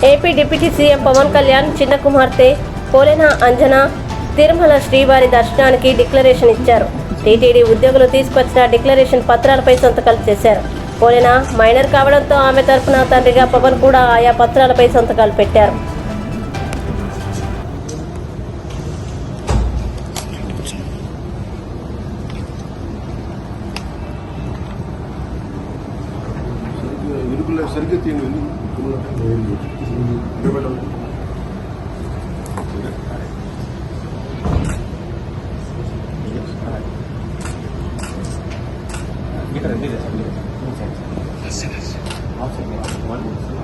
AP deputy CM Pawan Kalyan చిన్న కుమార్తె పోలెన అంజనా తిరుమల శ్రీవారి దర్శనానికి డిక్లరేషన్ ఇచ్చారు. టీటీడీ ఉద్యోగులు తీసుకొచ్చిన డిక్లరేషన్ పత్రాలపై సంతకాలు చేశారు. పోలెన మైనర్ కావడంతో ఆమె తరఫున తండ్రిగా పవన్ కూడా ఆయా పత్రాలపై సంతకాలు పెట్టారు. One.